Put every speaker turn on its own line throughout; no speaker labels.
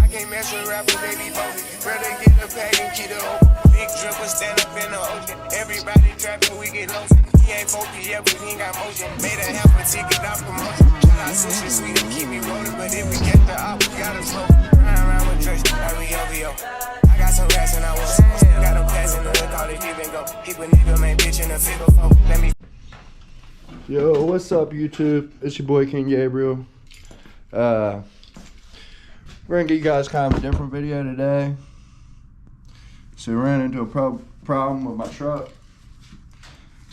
I can't mess with rappers, they be bogus. Rather get the pack and keep it open. Big dripper stand up in the ocean. Everybody trapping, we get lotion. He ain't focused yet, but he ain't got motion. Made a half a ticket off promotion. Shout out sushi sweet and keep me rolling. But if we get the op, we gotta slow. Ride around with Trace, like we OVO. I got some rats and I want some. Got them pass in the hood, call it keep and go. Keep a nigga, man, bitch in the figure four. Let me.
Yo, what's up, YouTube? It's your boy King Gabriel. We're gonna get you guys kind of a different video today. So we ran into a problem with my truck.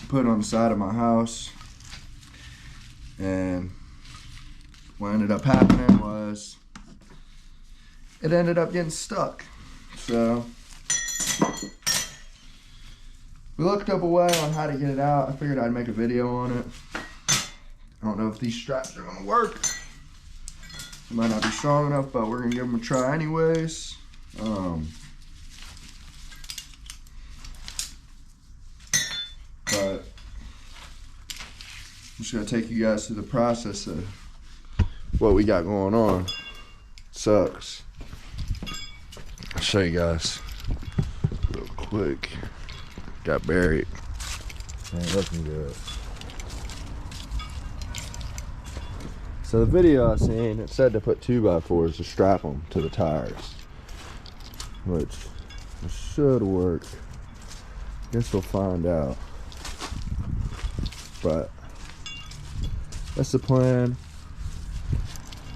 Put it on the side of my house, and what ended up happening was it ended up getting stuck. So we looked up a way on how to get it out. I figured I'd make a video on it. I don't know if these straps are gonna work. It might not be strong enough, but we're gonna give them a try anyways. But I'm just gonna take you guys through the process of what we got going on. Sucks. I'll show you guys real quick. Got buried. Ain't looking good. So the video I seen, it said to put 2x4s to strap them to the tires, which should work. Guess we'll find out. But that's the plan.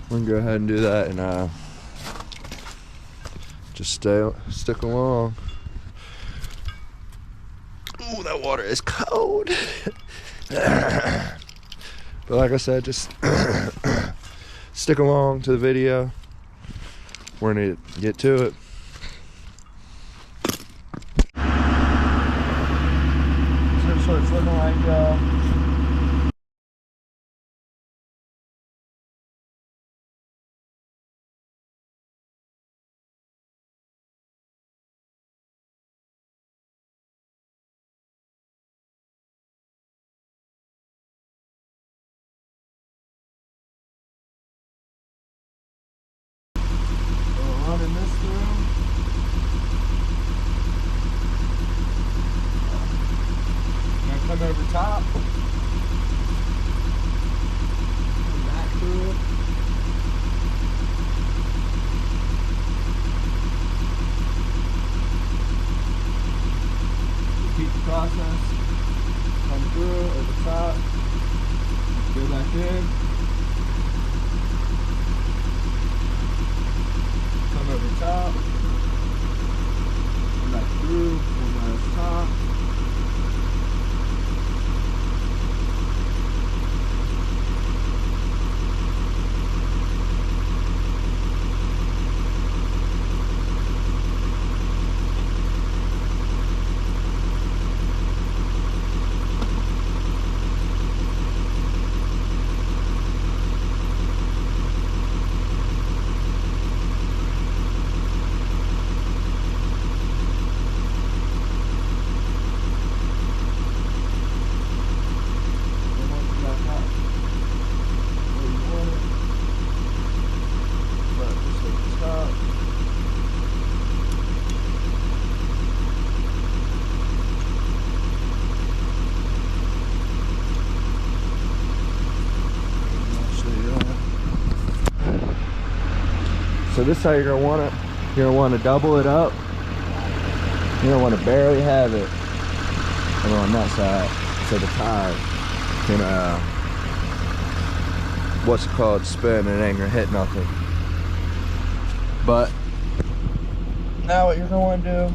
We're gonna go ahead and do that and just stick along. Ooh, that water is cold. But like I said, just stick along to the video. We're gonna get to it. So it's looking like running this through. Gonna come over top. Come back through it. Repeat the process. Come through over top. Go back in. Over top, come back through, come over top. So this is how you're gonna want it. You're gonna want to double it up. You're gonna want to barely have it on that side, so the tire can what's it called, spin, and it ain't gonna hit nothing. But now what you're gonna want to do,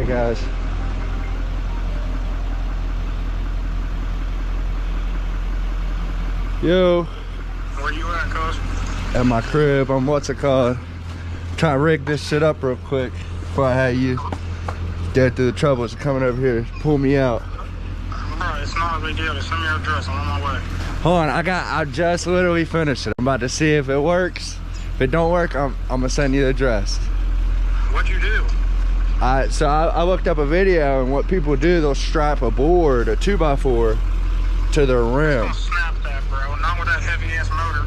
right, guys. Yo.
Where you at, cuz?
At my crib. I'm what's it called? Trying to rig this shit up real quick before I had you dead through the troubles of coming over here to pull me out.
Bro, it's not a big deal. Just send me your address. I'm on my way.
Hold on, I just literally finished it. I'm about to see if it works. If it don't work, I'm gonna send you the address.
What'd you do?
So I looked up a video, and what people do, they'll strap a board, a 2x4, to their rim.
Don't snap that, bro. Not with that heavy ass motor.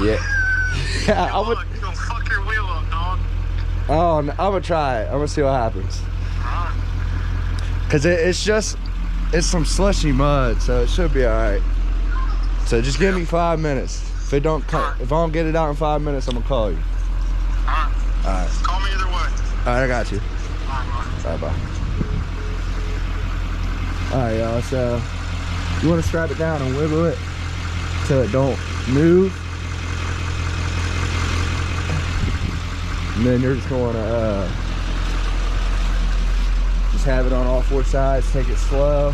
Yeah. Yeah, I would.
You gonna fuck your wheel up, dog.
Oh, I'm gonna try it. I'm gonna see what happens.
Alright.
Cause it's some slushy mud, so it should be all right. So just give me 5 minutes. If I don't get it out in 5 minutes, I'm gonna call you.
Alright.
All right.
Call me either way.
All right, I got you.
Alright,
Bye. All right, y'all. So you want to strap it down and wiggle it so it don't move, and then you're just going to just have it on all 4 sides. Take it slow.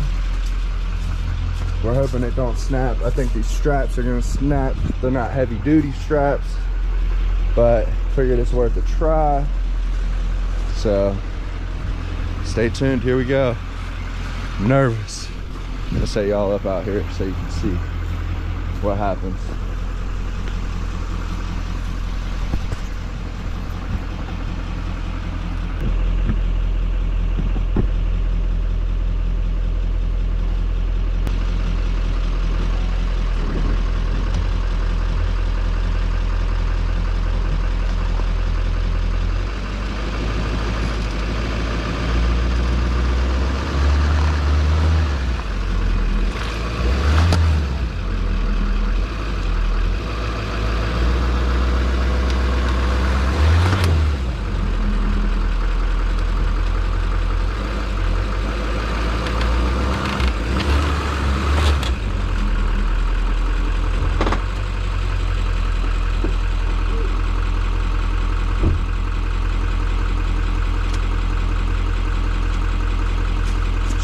We're hoping it don't snap. I think these straps are gonna snap. They're not heavy duty straps, but figured it's worth a try. So stay tuned, here we go. I'm nervous. I'm gonna set y'all up out here so you can see what happens.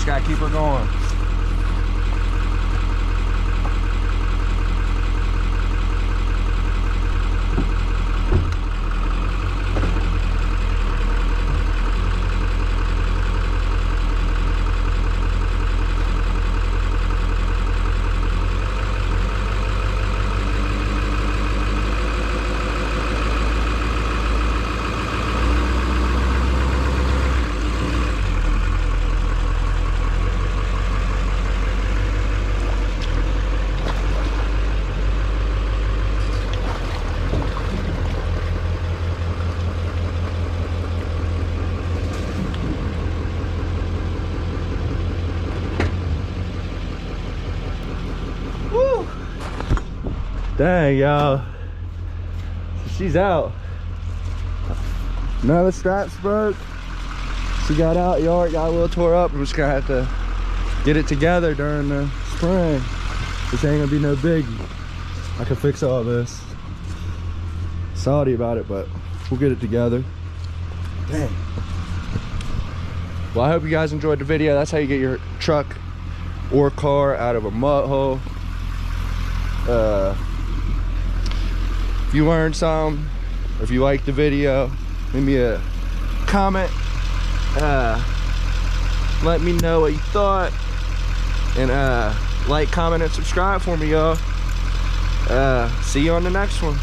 Gotta keep her going. Dang, y'all. She's out. None of the straps broke. She got out, yard got a little tore up. We're just gonna have to get it together during the spring. This ain't gonna be no biggie. I can fix all this. Salty about it, but we'll get it together. Dang. Well, I hope you guys enjoyed the video. That's how you get your truck or car out of a mud hole. If you learned something, or if you liked the video, leave me a comment. Let me know what you thought, and like, comment, and subscribe for me, y'all. See you on the next one.